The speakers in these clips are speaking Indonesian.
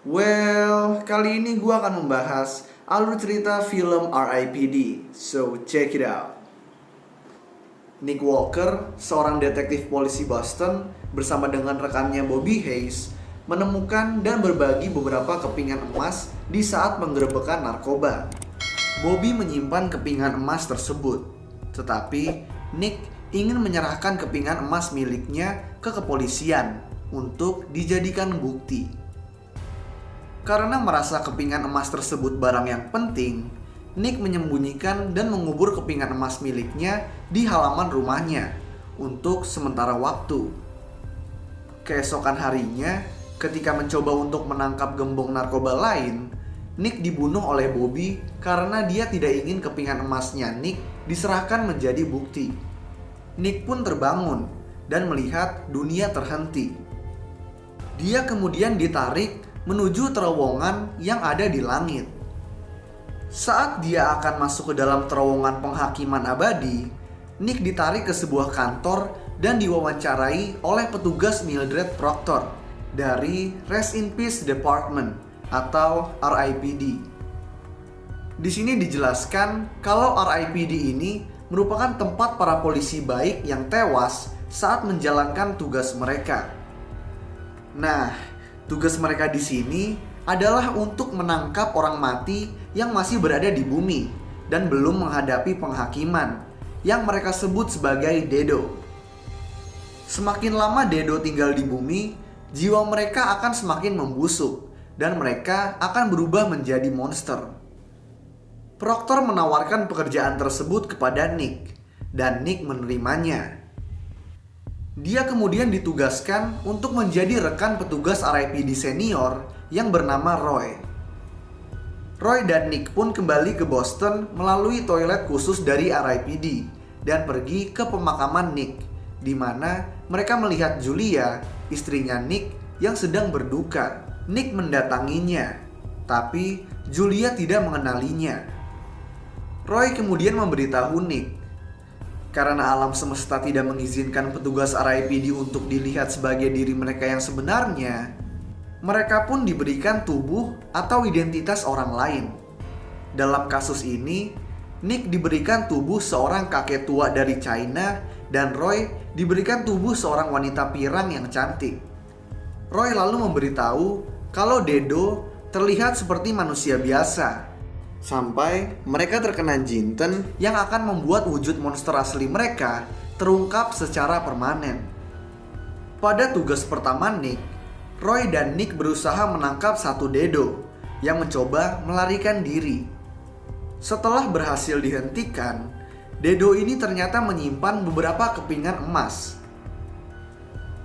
Kali ini gue akan membahas alur cerita film R.I.P.D. So, check it out. Nick Walker, seorang detektif polisi Boston, bersama dengan rekannya Bobby Hayes, menemukan dan berbagi beberapa kepingan emas di saat penggerebekan narkoba. Bobby menyimpan kepingan emas tersebut, tetapi Nick ingin menyerahkan kepingan emas miliknya ke kepolisian untuk dijadikan bukti. Karena merasa kepingan emas tersebut barang yang penting, Nick menyembunyikan dan mengubur kepingan emas miliknya di halaman rumahnya untuk sementara waktu. Keesokan harinya, ketika mencoba untuk menangkap gembong narkoba lain, Nick dibunuh oleh Bobby karena dia tidak ingin kepingan emasnya Nick diserahkan menjadi bukti. Nick pun terbangun dan melihat dunia terhenti. Dia kemudian ditarik menuju terowongan yang ada di langit. Saat dia akan masuk ke dalam terowongan penghakiman abadi, Nick ditarik ke sebuah kantor dan diwawancarai oleh petugas Mildred Proctor dari Rest in Peace Department atau R.I.P.D. Di sini dijelaskan kalau R.I.P.D. ini merupakan tempat para polisi baik yang tewas saat menjalankan tugas mereka. Nah, tugas mereka di sini adalah untuk menangkap orang mati yang masih berada di bumi dan belum menghadapi penghakiman yang mereka sebut sebagai Dedo. Semakin lama Dedo tinggal di bumi, jiwa mereka akan semakin membusuk dan mereka akan berubah menjadi monster. Proctor menawarkan pekerjaan tersebut kepada Nick dan Nick menerimanya. Dia kemudian ditugaskan untuk menjadi rekan petugas R.I.P.D. senior yang bernama Roy. Roy dan Nick pun kembali ke Boston melalui toilet khusus dari R.I.P.D. dan pergi ke pemakaman Nick, di mana mereka melihat Julia, istrinya Nick, yang sedang berduka. Nick mendatanginya, tapi Julia tidak mengenalinya. Roy kemudian memberitahu Nick, karena alam semesta tidak mengizinkan petugas R.I.P.D. untuk dilihat sebagai diri mereka yang sebenarnya, mereka pun diberikan tubuh atau identitas orang lain. Dalam kasus ini, Nick diberikan tubuh seorang kakek tua dari China dan Roy diberikan tubuh seorang wanita pirang yang cantik. Roy lalu memberitahu kalau Dedo terlihat seperti manusia biasa, sampai mereka terkena jinten yang akan membuat wujud monster asli mereka terungkap secara permanen. Pada tugas pertama Nick, Roy dan Nick berusaha menangkap satu Dedo yang mencoba melarikan diri. Setelah berhasil dihentikan, Dedo ini ternyata menyimpan beberapa kepingan emas.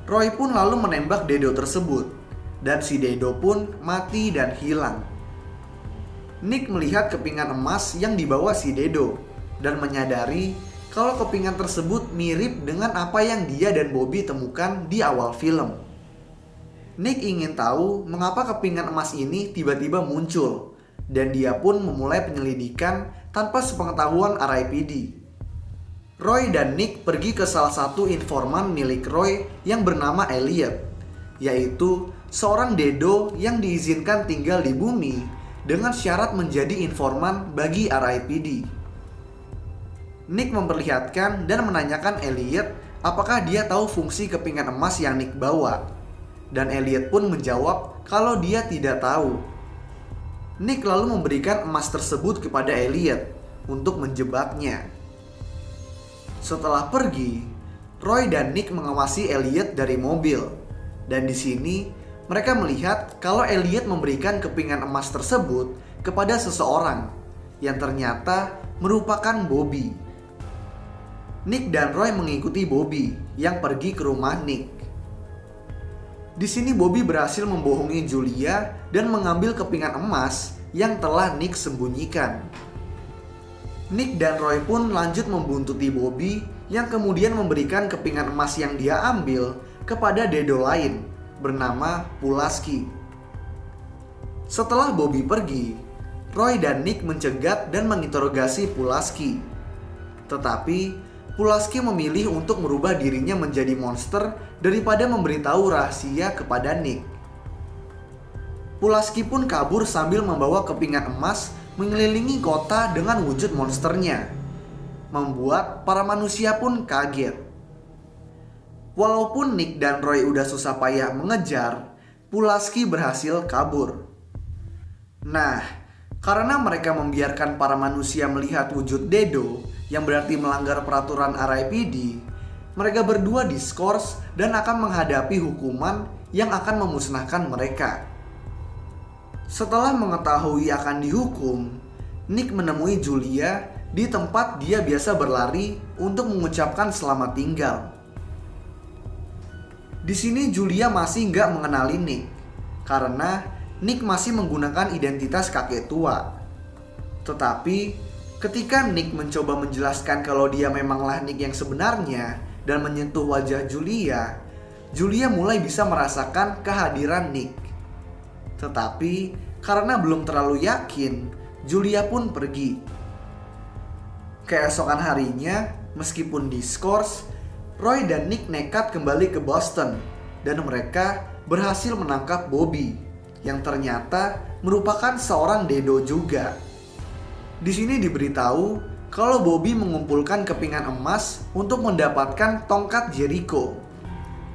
Roy pun lalu menembak Dedo tersebut, dan si Dedo pun mati dan hilang. Nick melihat kepingan emas yang dibawa si Dedo dan menyadari kalau kepingan tersebut mirip dengan apa yang dia dan Bobby temukan di awal film. Nick ingin tahu mengapa kepingan emas ini tiba-tiba muncul, dan dia pun memulai penyelidikan tanpa sepengetahuan R.I.P.D. Roy dan Nick pergi ke salah satu informan milik Roy yang bernama Elliot, yaitu seorang Dedo yang diizinkan tinggal di bumi dengan syarat menjadi informan bagi R.I.P.D. Nick memperlihatkan dan menanyakan Elliot apakah dia tahu fungsi kepingan emas yang Nick bawa. Dan Elliot pun menjawab kalau dia tidak tahu. Nick lalu memberikan emas tersebut kepada Elliot untuk menjebaknya. Setelah pergi, Roy dan Nick mengawasi Elliot dari mobil. Dan di sini mereka melihat kalau Elliot memberikan kepingan emas tersebut kepada seseorang yang ternyata merupakan Bobby. Nick dan Roy mengikuti Bobby yang pergi ke rumah Nick. Di sini Bobby berhasil membohongi Julia dan mengambil kepingan emas yang telah Nick sembunyikan. Nick dan Roy pun lanjut membuntuti Bobby yang kemudian memberikan kepingan emas yang dia ambil kepada Dedo lain bernama Pulaski. Setelah Bobby pergi, Roy dan Nick mencegat dan menginterogasi Pulaski. Tetapi Pulaski memilih untuk merubah dirinya menjadi monster daripada memberitahu rahasia kepada Nick. Pulaski pun kabur sambil membawa kepingan emas mengelilingi kota dengan wujud monsternya, membuat para manusia pun kaget. Walaupun Nick dan Roy udah susah payah mengejar, Pulaski berhasil kabur. Nah, karena mereka membiarkan para manusia melihat wujud Dedo, yang berarti melanggar peraturan RIPD, mereka berdua diskors dan akan menghadapi hukuman yang akan memusnahkan mereka. Setelah mengetahui akan dihukum, Nick menemui Julia di tempat dia biasa berlari untuk mengucapkan selamat tinggal. Di sini Julia masih nggak mengenali Nick, karena Nick masih menggunakan identitas kakek tua. Tetapi ketika Nick mencoba menjelaskan kalau dia memanglah Nick yang sebenarnya dan menyentuh wajah Julia, Julia mulai bisa merasakan kehadiran Nick. Tetapi karena belum terlalu yakin, Julia pun pergi. Keesokan harinya, meskipun diskors, Roy dan Nick nekat kembali ke Boston dan mereka berhasil menangkap Bobby, yang ternyata merupakan seorang Dedo juga. Di sini diberitahu kalau Bobby mengumpulkan kepingan emas untuk mendapatkan tongkat Jericho,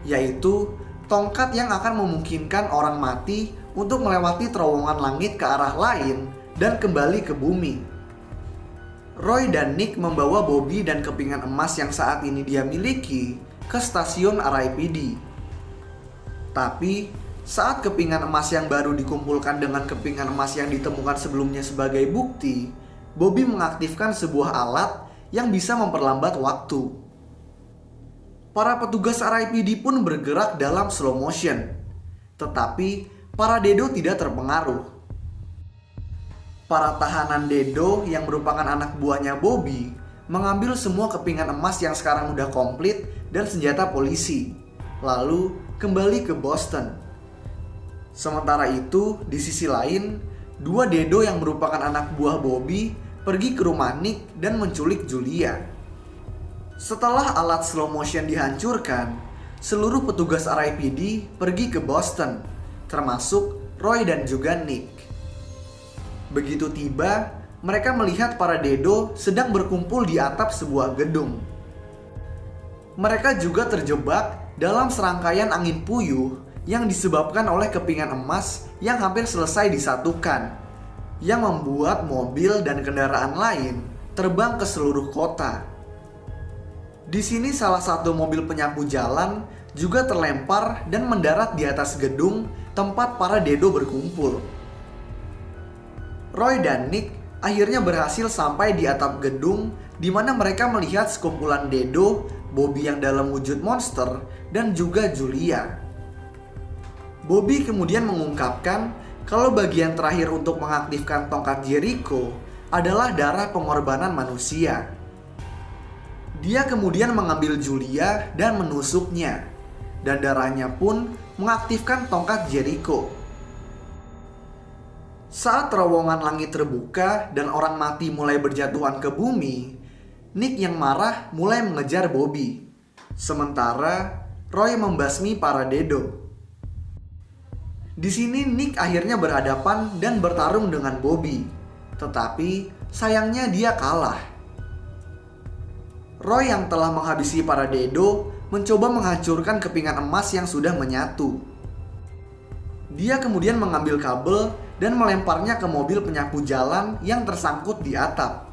yaitu tongkat yang akan memungkinkan orang mati untuk melewati terowongan langit ke arah lain dan kembali ke bumi. Roy dan Nick membawa Bobby dan kepingan emas yang saat ini dia miliki ke stasiun RIPD. Tapi saat kepingan emas yang baru dikumpulkan dengan kepingan emas yang ditemukan sebelumnya sebagai bukti, Bobby mengaktifkan sebuah alat yang bisa memperlambat waktu. Para petugas RIPD pun bergerak dalam slow motion, tetapi para Dedo tidak terpengaruh. Para tahanan Dedo yang merupakan anak buahnya Bobby mengambil semua kepingan emas yang sekarang udah komplit dan senjata polisi, lalu kembali ke Boston. Sementara itu, di sisi lain, dua Dedo yang merupakan anak buah Bobby pergi ke rumah Nick dan menculik Julia. Setelah alat slow motion dihancurkan, seluruh petugas RIPD pergi ke Boston, termasuk Roy dan juga Nick. Begitu tiba, mereka melihat para Dedo sedang berkumpul di atap sebuah gedung. Mereka juga terjebak dalam serangkaian angin puyuh yang disebabkan oleh kepingan emas yang hampir selesai disatukan, yang membuat mobil dan kendaraan lain terbang ke seluruh kota. Di sini salah satu mobil penyapu jalan juga terlempar dan mendarat di atas gedung tempat para Dedo berkumpul. Roy dan Nick akhirnya berhasil sampai di atap gedung di mana mereka melihat sekumpulan Dedo, Bobby yang dalam wujud monster, dan juga Julia. Bobby kemudian mengungkapkan kalau bagian terakhir untuk mengaktifkan tongkat Jericho adalah darah pengorbanan manusia. Dia kemudian mengambil Julia dan menusuknya, dan darahnya pun mengaktifkan tongkat Jericho. Saat terowongan langit terbuka dan orang mati mulai berjatuhan ke bumi, Nick yang marah mulai mengejar Bobby. Sementara Roy membasmi para Dedo. Di sini Nick akhirnya berhadapan dan bertarung dengan Bobby, tetapi sayangnya dia kalah. Roy yang telah menghabisi para Dedo mencoba menghancurkan kepingan emas yang sudah menyatu. Dia kemudian mengambil kabel dan melemparnya ke mobil penyapu jalan yang tersangkut di atap.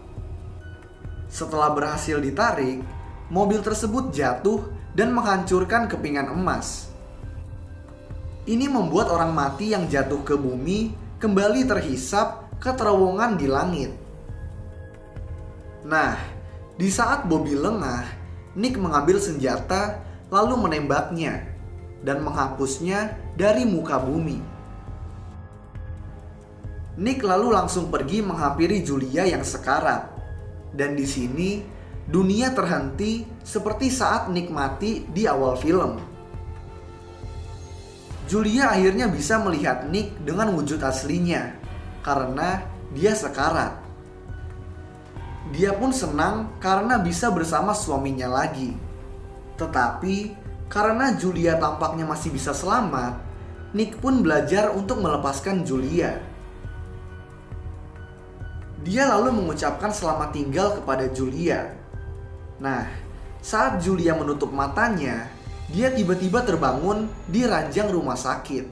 Setelah berhasil ditarik, mobil tersebut jatuh dan menghancurkan kepingan emas. Ini membuat orang mati yang jatuh ke bumi kembali terhisap ke terowongan di langit. Nah, di saat Bobby lengah, Nick mengambil senjata lalu menembaknya dan menghapusnya dari muka bumi. Nick lalu langsung pergi menghampiri Julia yang sekarat. Dan di sini dunia terhenti seperti saat Nick mati di awal film. Julia akhirnya bisa melihat Nick dengan wujud aslinya karena dia sekarat. Dia pun senang karena bisa bersama suaminya lagi. Tetapi karena Julia tampaknya masih bisa selamat, Nick pun belajar untuk melepaskan Julia. Dia lalu mengucapkan selamat tinggal kepada Julia. Nah, saat Julia menutup matanya, dia tiba-tiba terbangun di ranjang rumah sakit.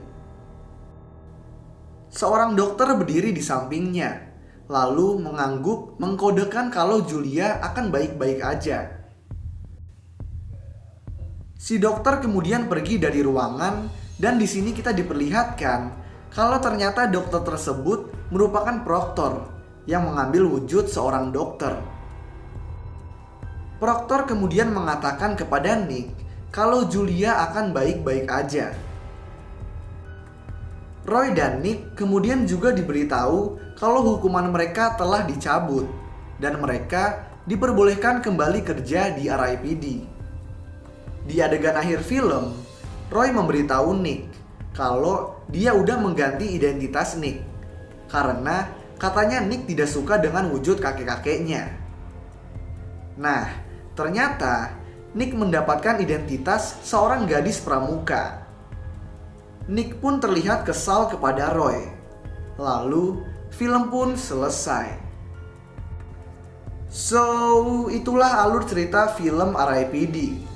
Seorang dokter berdiri di sampingnya, lalu mengangguk mengkodekan kalau Julia akan baik-baik aja. Si dokter kemudian pergi dari ruangan dan di sini kita diperlihatkan kalau ternyata dokter tersebut merupakan proktor yang mengambil wujud seorang dokter. Proktor kemudian mengatakan kepada Nick kalau Julia akan baik-baik aja. Roy dan Nick kemudian juga diberitahu kalau hukuman mereka telah dicabut dan mereka diperbolehkan kembali kerja di RIPD. Di adegan akhir film, Roy memberitahu Nick kalau dia udah mengganti identitas Nick karena katanya Nick tidak suka dengan wujud kakek-kakeknya. Nah, ternyata Nick mendapatkan identitas seorang gadis pramuka. Nick pun terlihat kesal kepada Roy. Lalu, film pun selesai. So, itulah alur cerita film RIPD.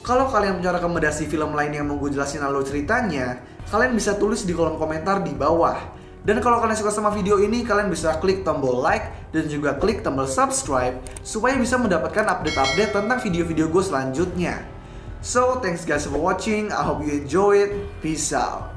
Kalau kalian punya rekomendasi film lain yang mau gue jelasin alur ceritanya, kalian bisa tulis di kolom komentar di bawah. Dan kalau kalian suka sama video ini, kalian bisa klik tombol like dan juga klik tombol subscribe supaya bisa mendapatkan update-update tentang video-video gue selanjutnya. So, thanks guys for watching. I hope you enjoy it. Peace out.